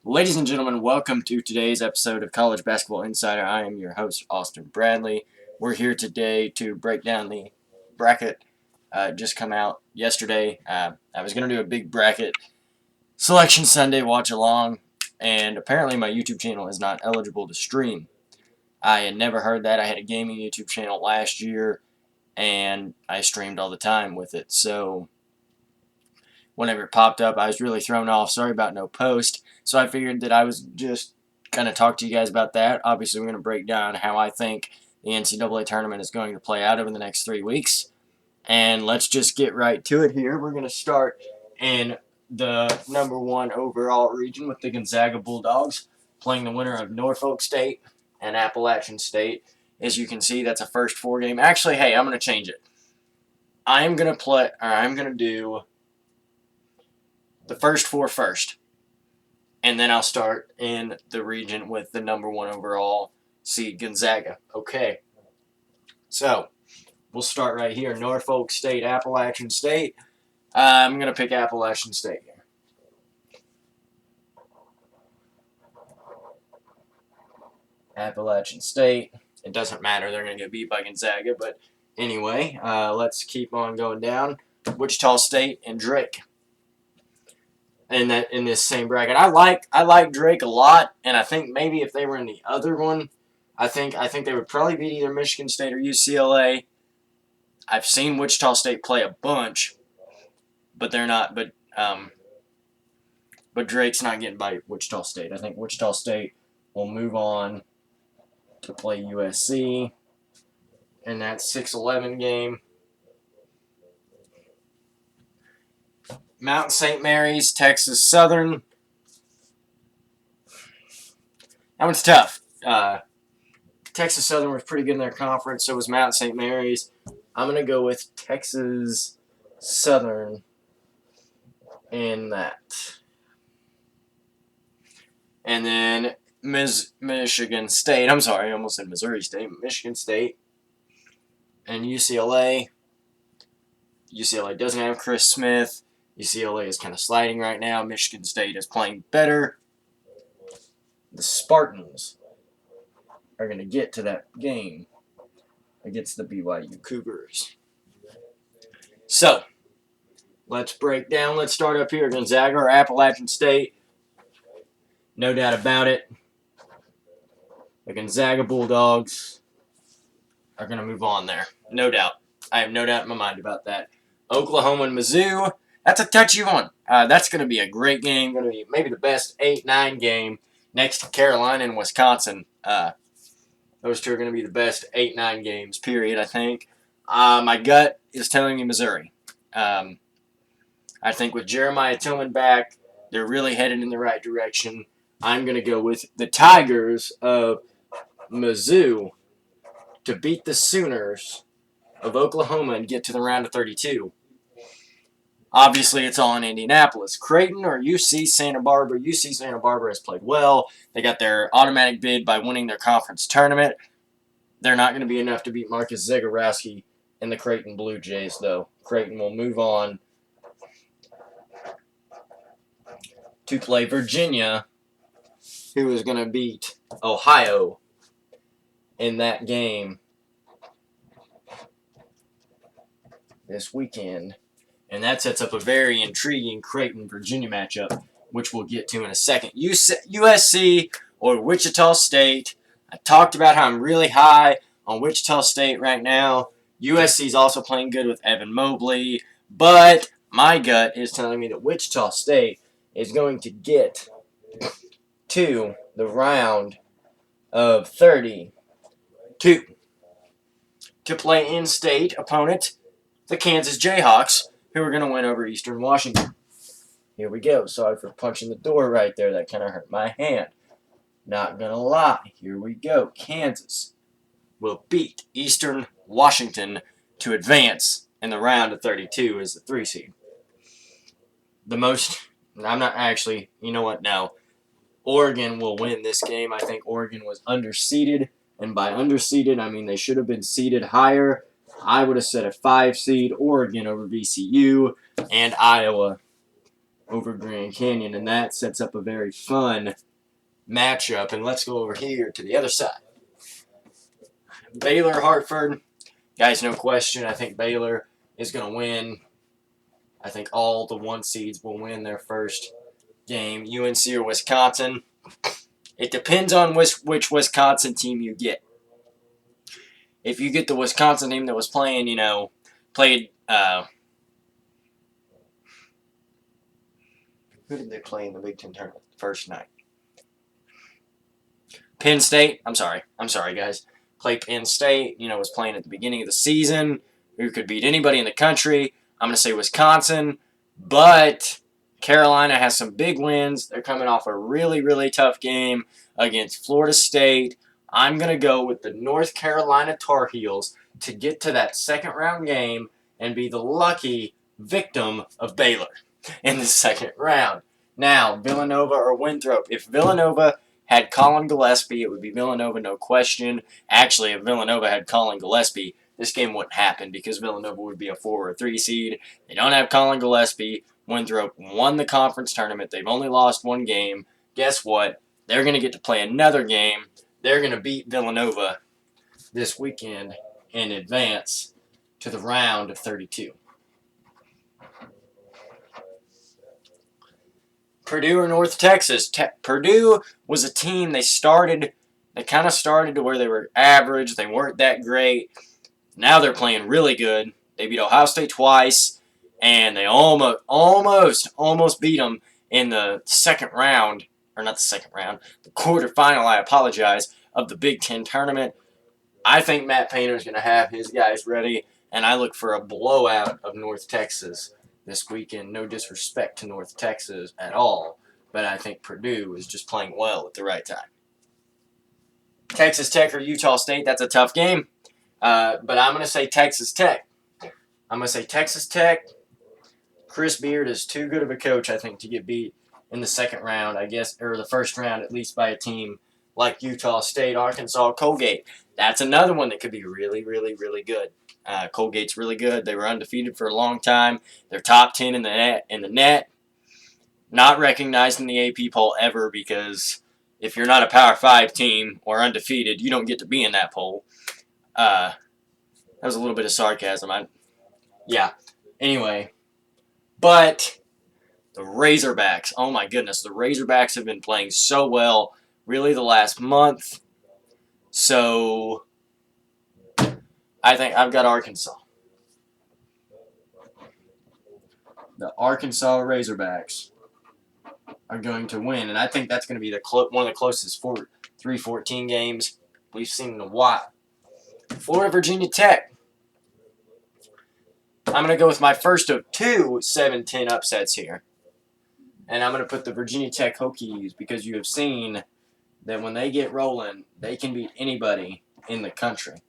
Ladies and gentlemen, welcome to today's episode of College Basketball Insider. I am your host, Austin Bradley. We're here today to break down the bracket just come out yesterday. I was going to do a big bracket selection Sunday watch along, and apparently my YouTube channel is not eligible to stream. I had never heard that. I had a gaming YouTube channel last year, and I streamed all the time with it. So whenever it popped up, I was really thrown off. Sorry about no post. So I figured that I was just going to talk to you guys about that. Obviously, we're going to break down how I think the NCAA tournament is going to play out over the next 3 weeks. And let's just get right to it here. We're going to start in the number one overall region with the Gonzaga Bulldogs playing the winner of Norfolk State and Appalachian State. As you can see, that's a first 4 game. Actually, hey, I'm going to change it. I'm going to do the first 4 first. And then I'll start in the region with the number one overall seed, Gonzaga. Okay. So, we'll start right here. Norfolk State, Appalachian State. I'm going to pick Appalachian State here. Appalachian State. It doesn't matter. They're going to get beat by Gonzaga. But anyway, let's keep on going down. Wichita State and Drake. In this same bracket, I like Drake a lot, and I think maybe if they were in the other one, I think they would probably beat either Michigan State or UCLA. I've seen Wichita State play a bunch, but they're not. But Drake's not getting by Wichita State. I think Wichita State will move on to play USC in that 6-11 game. Mount St. Mary's, Texas Southern. That one's tough. Texas Southern was pretty good in their conference, so was Mount St. Mary's. I'm going to go with Texas Southern in that. And then Michigan State. I'm sorry, I almost said Missouri State. Michigan State and UCLA. UCLA doesn't have Chris Smith. UCLA is kind of sliding right now. Michigan State is playing better. The Spartans are going to get to that game against the BYU Cougars. So, let's break down. Let's start up here. Gonzaga or Appalachian State. No doubt about it. The Gonzaga Bulldogs are going to move on there. No doubt. I have no doubt in my mind about that. Oklahoma and Mizzou. That's a touchy one. That's going to be a great game. Going to be maybe the best 8-9 game next to Carolina and Wisconsin. Those two are going to be the best 8-9 games, period, I think. My gut is telling me Missouri. I think with Jeremiah Tillman back, they're really headed in the right direction. I'm going to go with the Tigers of Mizzou to beat the Sooners of Oklahoma and get to the round of 32. Obviously, it's all in Indianapolis. Creighton or UC Santa Barbara. UC Santa Barbara has played well. They got their automatic bid by winning their conference tournament. They're not going to be enough to beat Marcus Zagorowski and the Creighton Blue Jays, though. Creighton will move on to play Virginia, who is going to beat Ohio in that game this weekend. And that sets up a very intriguing Creighton-Virginia matchup, which we'll get to in a second. USC or Wichita State. I talked about how I'm really high on Wichita State right now. USC is also playing good with Evan Mobley. But my gut is telling me that Wichita State is going to get to the round of 32 to play in-state opponent, the Kansas Jayhawks, who are going to win over Eastern Washington. Here we go. Sorry for punching the door right there. That kind of hurt my hand. Not going to lie. Here we go. Kansas will beat Eastern Washington to advance in the round of 32 as the 3 seed. I'm not actually, you know what, no. Oregon will win this game. I think Oregon was underseeded. And by underseeded, I mean they should have been seeded higher. I would have said a 5 seed, Oregon over VCU, and Iowa over Grand Canyon, and that sets up a very fun matchup. And let's go over here to the other side. Baylor, Hartford. Guys, no question. I think Baylor is going to win. I think all the 1 seeds will win their first game. UNC or Wisconsin. It depends on which Wisconsin team you get. If you get the Wisconsin team that was playing, played. Who did they play in the Big Ten tournament the first night? Penn State. I'm sorry, guys. Played Penn State. Was playing at the beginning of the season. Who could beat anybody in the country? I'm going to say Wisconsin, but Carolina has some big wins. They're coming off a really, really tough game against Florida State. I'm going to go with the North Carolina Tar Heels to get to that second round game and be the lucky victim of Baylor in the second round. Now, Villanova or Winthrop. If Villanova had Colin Gillespie, it would be Villanova, no question. Actually, if Villanova had Colin Gillespie, this game wouldn't happen because Villanova would be a 4 or 3 seed. They don't have Colin Gillespie. Winthrop won the conference tournament. They've only lost 1 game. Guess what? They're going to get to play another game. They're going to beat Villanova this weekend and advance to the round of 32. Purdue or North Texas. Purdue was a team they kind of started to where they were average. They weren't that great. Now they're playing really good. They beat Ohio State twice, and they almost beat them in the second round, or not the second round, the quarterfinal, I apologize, of the Big Ten tournament. I think Matt Painter is going to have his guys ready, and I look for a blowout of North Texas this weekend. No disrespect to North Texas at all, but I think Purdue is just playing well at the right time. Texas Tech or Utah State, that's a tough game. But I'm going to say Texas Tech. I'm going to say Texas Tech. Chris Beard is too good of a coach, I think, to get beat in the second round, I guess, or the first round at least by a team like Utah State, Arkansas, Colgate. That's another one that could be really, really, really good. Colgate's really good. They were undefeated for a long time. They're top 10 in the net. Not recognized in the AP poll ever because if you're not a Power 5 team or undefeated, you don't get to be in that poll. That was a little bit of sarcasm. Anyway, but the Razorbacks, oh my goodness, the Razorbacks have been playing so well really the last month. So I think I've got Arkansas. The Arkansas Razorbacks are going to win, and I think that's going to be one of the closest 3-14 games we've seen in a while. Florida, Virginia Tech. I'm going to go with my first of 2 7-10 upsets here. And I'm going to put the Virginia Tech Hokies because you have seen that when they get rolling, they can beat anybody in the country.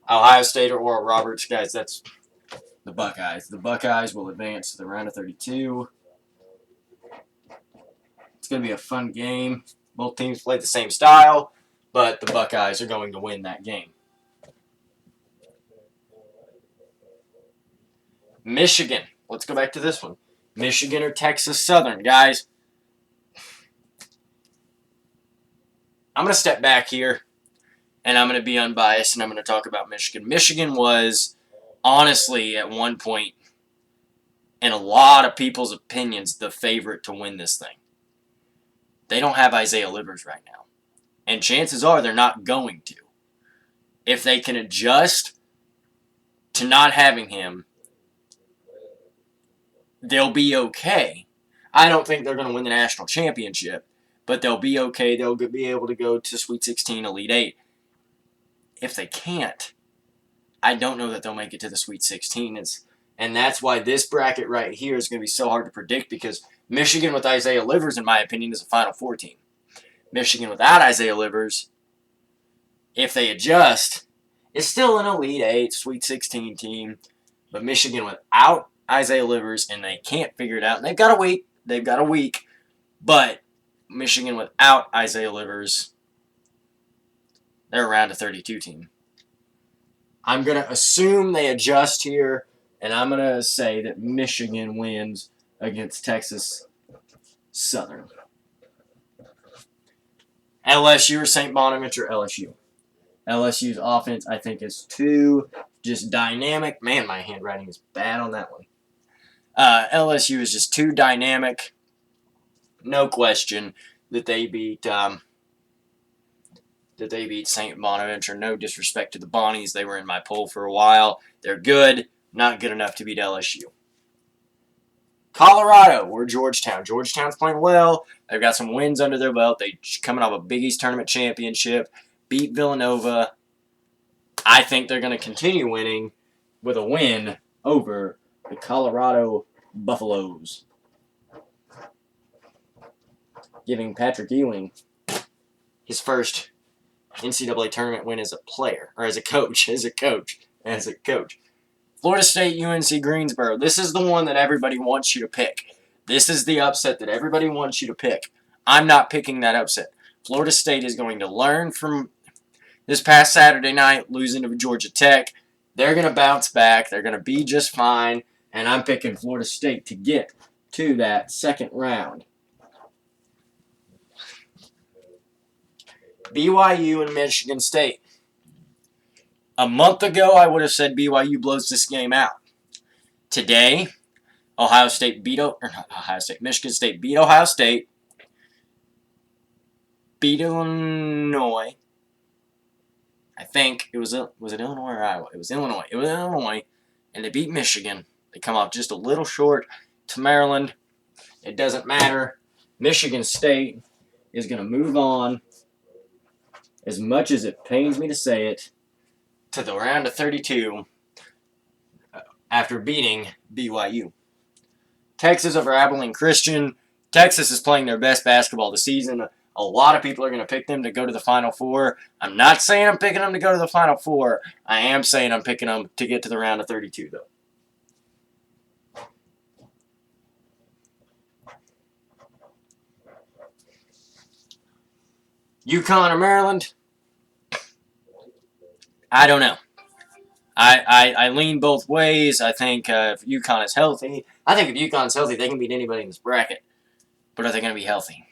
Ohio State or Oral Roberts, guys, that's the Buckeyes. The Buckeyes will advance to the round of 32. It's going to be a fun game. Both teams play the same style, but the Buckeyes are going to win that game. Michigan. Let's go back to this one. Michigan or Texas Southern. Guys, I'm going to step back here, and I'm going to be unbiased, and I'm going to talk about Michigan. Michigan was, honestly, at one point, in a lot of people's opinions, the favorite to win this thing. They don't have Isaiah Livers right now. And chances are they're not going to. If they can adjust to not having him, they'll be okay. I don't think they're going to win the national championship, but they'll be okay. They'll be able to go to Sweet 16, Elite 8. If they can't, I don't know that they'll make it to the Sweet 16. And that's why this bracket right here is going to be so hard to predict because Michigan with Isaiah Livers, in my opinion, is a Final Four team. Michigan without Isaiah Livers, if they adjust, is still an Elite 8, Sweet 16 team. But Michigan without Isaiah Livers, and they can't figure it out. And they've got a week. But Michigan without Isaiah Livers, they're around a 32 team. I'm going to assume they adjust here And I'm going to say that Michigan wins against Texas Southern. LSU or St. Bonaventure? LSU. LSU's offense, I think, is too just dynamic. Man, my handwriting is bad on that one. LSU is just too dynamic. No question that they beat St. Bonaventure. No disrespect to the Bonnies. They were in my poll for a while. They're good. Not good enough to beat LSU. Colorado or Georgetown. Georgetown's playing well. They've got some wins under their belt. They coming off a Big East tournament championship. Beat Villanova. I think they're going to continue winning with a win over the Colorado Buffaloes. Giving Patrick Ewing his first NCAA tournament win as a player, or as a coach, Florida State, UNC Greensboro. This is the one that everybody wants you to pick. This is the upset that everybody wants you to pick. I'm not picking that upset. Florida State is going to learn from this past Saturday night, losing to Georgia Tech. They're going to bounce back. They're going to be just fine. And I'm picking Florida State to get to that second round. BYU and Michigan State. A month ago, I would have said BYU blows this game out. Today, Michigan State beat Ohio State, beat Illinois. I think was it Illinois or Iowa? It was Illinois. And they beat Michigan. They come off just a little short to Maryland. It doesn't matter. Michigan State is going to move on, as much as it pains me to say it, to the round of 32 after beating BYU. Texas over Abilene Christian. Texas is playing their best basketball this season. A lot of people are going to pick them to go to the Final Four. I'm not saying I'm picking them to go to the Final Four. I am saying I'm picking them to get to the round of 32, though. UConn or Maryland? I don't know. I lean both ways. I think if UConn is healthy, they can beat anybody in this bracket. But are they going to be healthy?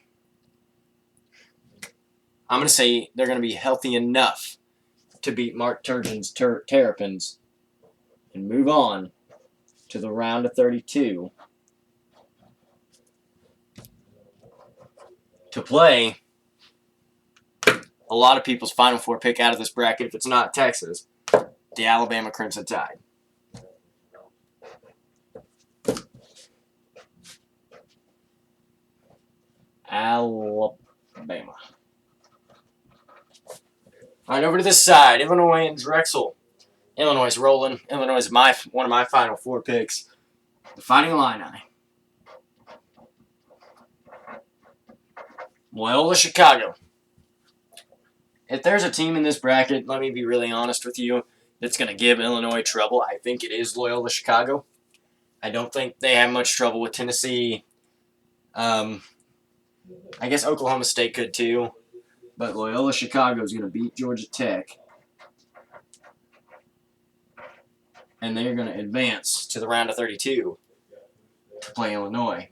I'm going to say they're going to be healthy enough to beat Mark Turgeon's Terrapins and move on to the round of 32 to play a lot of people's Final Four pick out of this bracket, if it's not Texas, the Alabama Crimson Tide. Alabama. All right, over to this side, Illinois and Drexel. Illinois is rolling. Illinois is one of my Final Four picks. The Fighting Illini. Loyola Chicago. If there's a team in this bracket, let me be really honest with you, that's going to give Illinois trouble, I think it is Loyola Chicago. I don't think they have much trouble with Tennessee. I guess Oklahoma State could too. But Loyola Chicago is going to beat Georgia Tech. And they're going to advance to the round of 32 to play Illinois.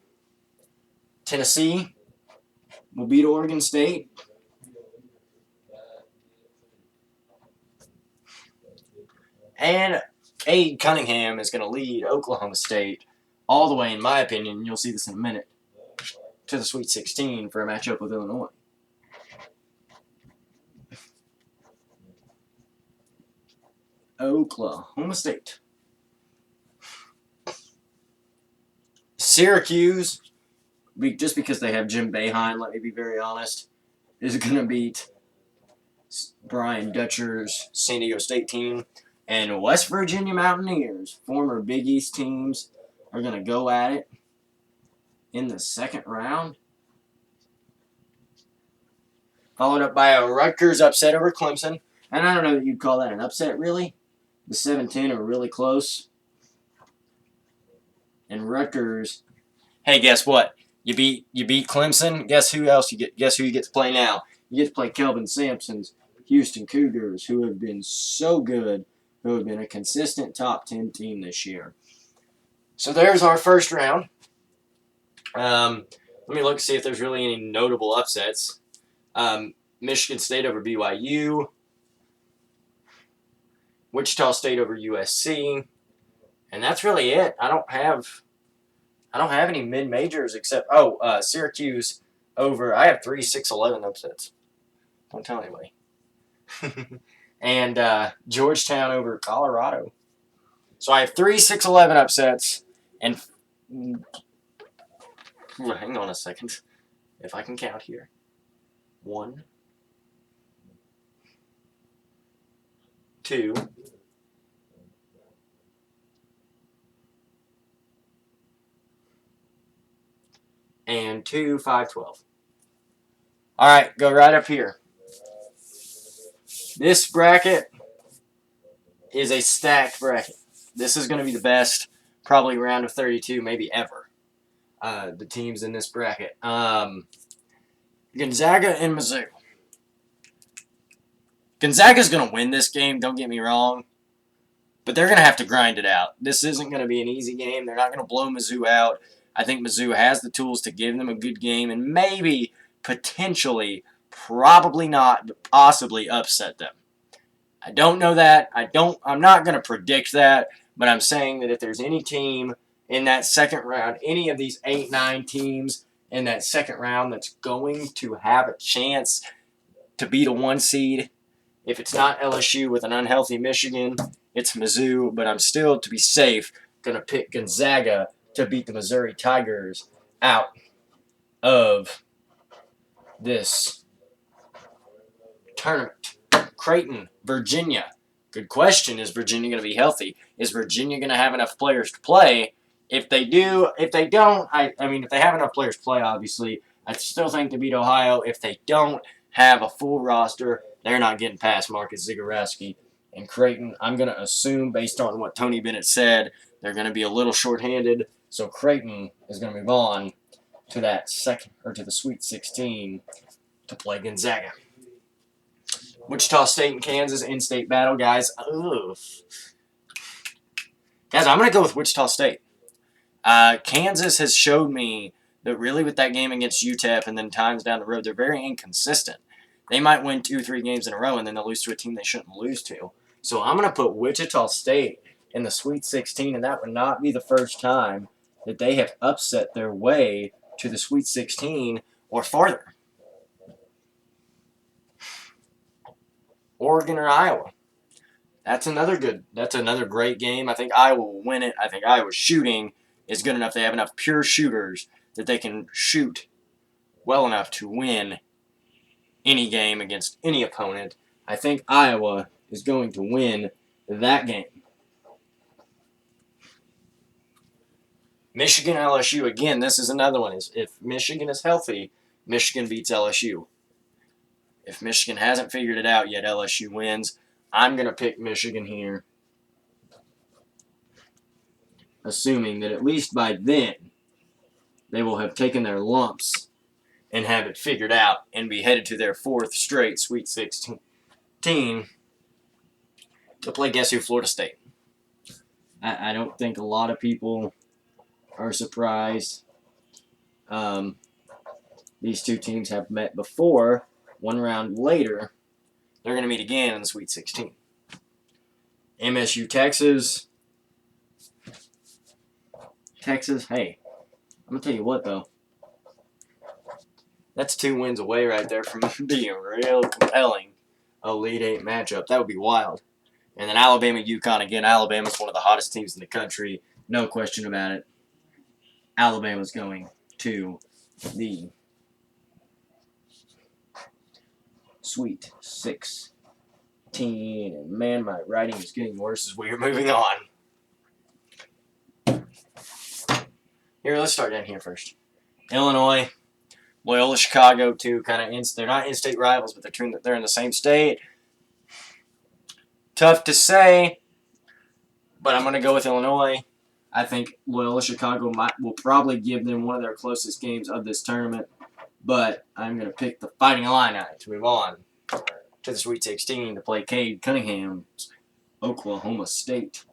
Tennessee will beat Oregon State. And Cade Cunningham is going to lead Oklahoma State all the way, in my opinion, you'll see this in a minute, to the Sweet 16 for a matchup with Illinois. Oklahoma State. Syracuse, just because they have Jim Boeheim, let me be very honest, is going to beat Brian Dutcher's San Diego State team. And West Virginia Mountaineers, former Big East teams, are going to go at it in the second round. Followed up by a Rutgers upset over Clemson. And I don't know that you'd call that an upset, really. The 7-10 are really close. And Rutgers, hey, guess what? You beat Clemson. Guess who else you get? Guess who you get to play now? You get to play Kelvin Sampson's Houston Cougars, who have been so good, who have been a consistent top 10 team this year. So there's our first round. Let me look to see if there's really any notable upsets. Michigan State over BYU. Wichita State over USC. And that's really it. I don't have any mid majors except Syracuse over. I have 3 6-11 upsets. Don't tell anybody. And Georgetown over Colorado. So I have 3 6-11 upsets, and hang on a second, if I can count here. 1, 2, and 2 5 12. All right, go right up here. This bracket is a stacked bracket. This is going to be the best, probably round of 32, maybe ever. The teams in this bracket. Gonzaga and Mizzou. Gonzaga's going to win this game, don't get me wrong. But they're going to have to grind it out. This isn't going to be an easy game. They're not going to blow Mizzou out. I think Mizzou has the tools to give them a good game and maybe, potentially, probably not, but possibly upset them. I don't know that. I'm not going to predict that, but I'm saying that if there's any team in that second round, any of these 8, 9 teams in that second round that's going to have a chance to beat a 1 seed, if it's not LSU with an unhealthy Michigan, it's Mizzou, but I'm still, to be safe, going to pick Gonzaga to beat the Missouri Tigers out of this tournament. Creighton, Virginia. Good question. Is Virginia going to be healthy? Is Virginia going to have enough players to play? If they do, if they don't, if they have enough players to play, obviously, I still think to beat Ohio. If they don't have a full roster, they're not getting past Marcus Zagorowski. And Creighton, I'm going to assume, based on what Tony Bennett said, they're going to be a little shorthanded. So Creighton is going to move on to to the Sweet 16 to play Gonzaga. Wichita State and Kansas in-state battle, guys. Ugh. Guys, I'm going to go with Wichita State. Kansas has showed me that really with that game against UTEP and then times down the road, they're very inconsistent. They might win 2 or 3 games in a row and then they'll lose to a team they shouldn't lose to. So I'm going to put Wichita State in the Sweet 16, and that would not be the first time that they have upset their way to the Sweet 16 or farther. Oregon or Iowa. That's another great game. I think Iowa will win it. I think Iowa's shooting is good enough. They have enough pure shooters that they can shoot well enough to win any game against any opponent. I think Iowa is going to win that game. Michigan, LSU. Again, this is another one. If Michigan is healthy, Michigan beats LSU. If Michigan hasn't figured it out yet, LSU wins. I'm going to pick Michigan here, assuming that at least by then they will have taken their lumps and have it figured out and be headed to their 4th straight Sweet 16 to play guess who? Florida State. I don't think a lot of people are surprised. These two teams have met before. 1 round later, they're going to meet again in the Sweet 16. MSU, Texas. Hey, I'm going to tell you what, though. That's 2 wins away right there from being a real compelling Elite 8 matchup. That would be wild. And then Alabama, UConn. Again, Alabama's one of the hottest teams in the country. No question about it. Alabama's going to the Sweet 16. And man, my writing is getting worse as we are moving on. Here, let's start down here first. Illinois, Loyola Chicago, too. They're not in-state rivals, but they're in the same state. Tough to say, but I'm going to go with Illinois. I think Loyola Chicago will probably give them one of their closest games of this tournament, but I'm going to pick the Fighting Illini to move on to the Sweet 16 to play Cade Cunningham's Oklahoma State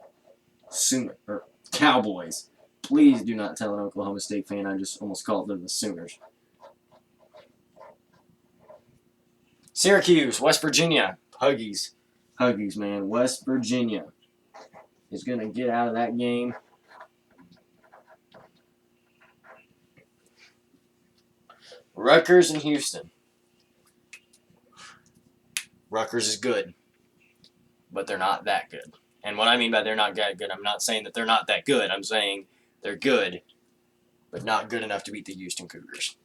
Cowboys. Please do not tell an Oklahoma State fan I just almost called them the Sooners. Syracuse, West Virginia. Huggies. Huggies, man. West Virginia is going to get out of that game. Rutgers and Houston. Rutgers is good, but they're not that good. And what I mean by they're not that good, I'm not saying that they're not that good. I'm saying they're good, but not good enough to beat the Houston Cougars.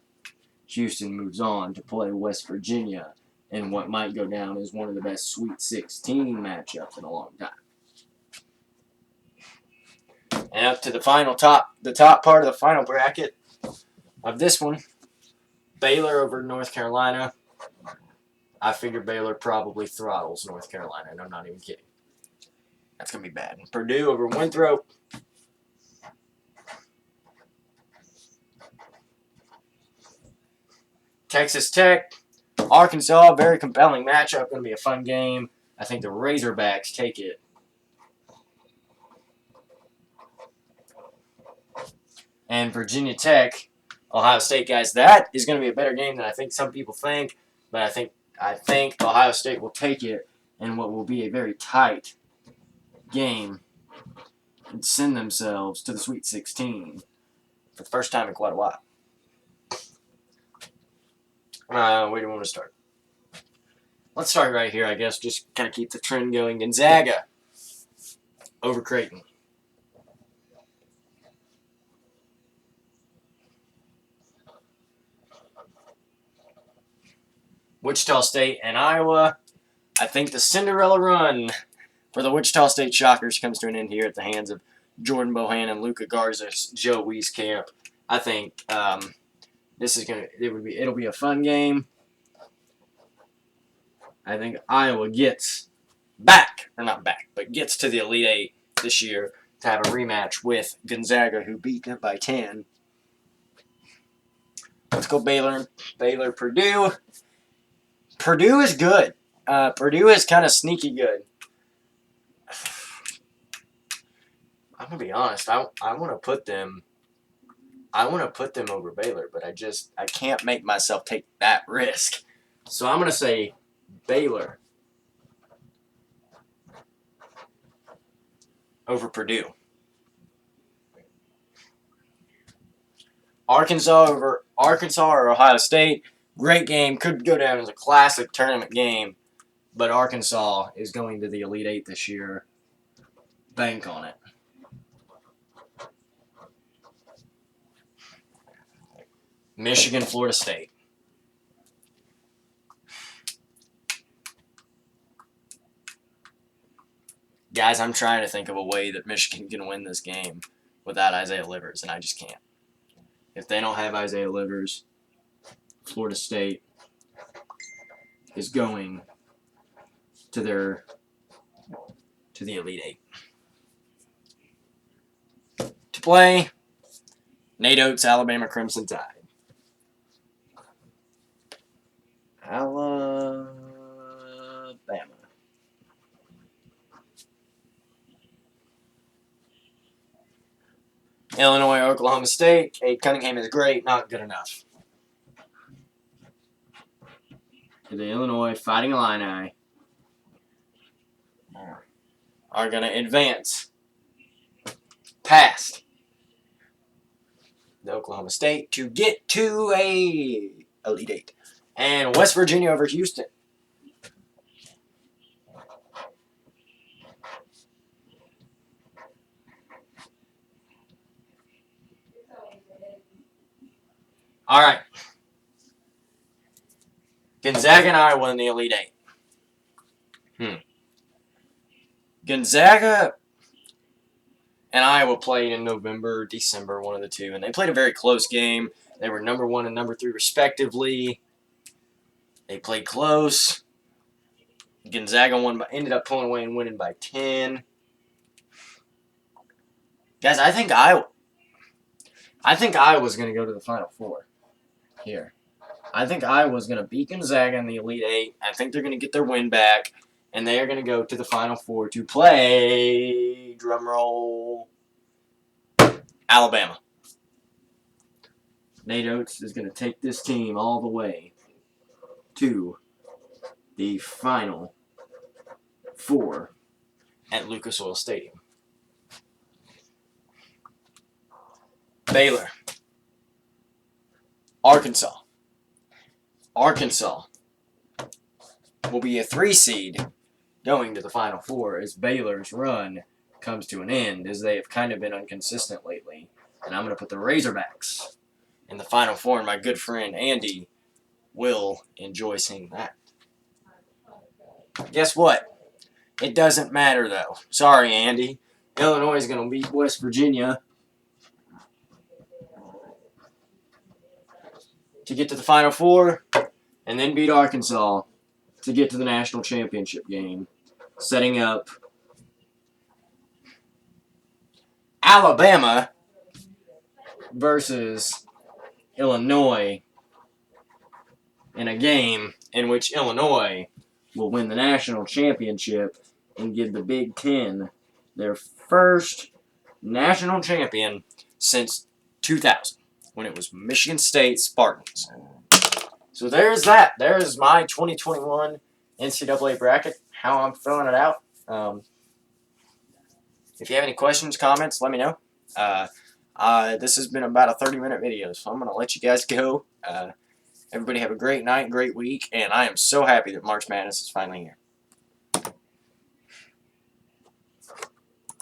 Houston moves on to play West Virginia in what might go down as one of the best Sweet 16 matchups in a long time. And up to the top part of the final bracket of this one, Baylor over North Carolina. I figure Baylor probably throttles North Carolina, and I'm not even kidding. That's going to be bad. Purdue over Winthrop. Texas Tech, Arkansas, very compelling matchup. Going to be a fun game. I think the Razorbacks take it. And Virginia Tech, Ohio State, guys. That is going to be a better game than I think some people think. But I think Ohio State will take it in what will be a very tight game and send themselves to the Sweet 16 for the first time in quite a while. Where do you want to start? Let's start right here, I guess. Just kind of keep the trend going. Gonzaga over Creighton. Wichita State and Iowa. I think the Cinderella run for the Wichita State Shockers comes to an end here at the hands of Jordan Bohannon, Luka Garza's, Joe Wieskamp. I think it'll be a fun game. I think Iowa gets gets to the Elite Eight this year to have a rematch with Gonzaga, who beat them by 10. Let's go Baylor, Purdue. Purdue is good. Purdue is kind of sneaky good. I'm gonna be honest. I want to put them. I want to put them over Baylor, but I can't make myself take that risk. So I'm gonna say Baylor over Purdue. Arkansas or Ohio State. Great game. Could go down as a classic tournament game, but Arkansas is going to the Elite Eight this year. Bank on it. Michigan, Florida State. Guys, I'm trying to think of a way that Michigan can win this game without Isaiah Livers, and I just can't. If they don't have Isaiah Livers, Florida State is going to the Elite Eight. To play, Nate Oates, Alabama Crimson Tide. Alabama. Illinois, Oklahoma State. Cade Cunningham is great, not good enough. The Illinois Fighting Illini are going to advance past the Oklahoma State to get to a Elite Eight. And West Virginia over Houston. All right. Gonzaga and Iowa in the Elite Eight. Gonzaga and Iowa played in November, December, one of the two, and they played a very close game. They were number 1 and number 3 respectively. They played close. Gonzaga ended up pulling away and winning by 10. Guys, I think Iowa's going to go to the Final Four here. I think Iowa's going to beat Gonzaga in the Elite Eight. I think they're going to get their win back, and they are going to go to the Final Four to play, drumroll, Alabama. Nate Oates is going to take this team all the way to the Final Four at Lucas Oil Stadium. Baylor. Arkansas. Arkansas will be a 3 seed going to the Final Four as Baylor's run comes to an end, as they have kind of been inconsistent lately. And I'm going to put the Razorbacks in the Final Four, and my good friend Andy will enjoy seeing that. Guess what? It doesn't matter, though. Sorry, Andy. Illinois is going to beat West Virginia to get to the Final Four, and then beat Arkansas to get to the national championship game, setting up Alabama versus Illinois in a game in which Illinois will win the national championship and give the Big Ten their first national champion since 2000, when it was Michigan State Spartans. So there's that. There's my 2021 NCAA bracket, how I'm filling it out. If you have any questions, comments, let me know. This has been about a 30-minute video, so I'm going to let you guys go. Everybody have a great night, great week, and I am so happy that March Madness is finally here.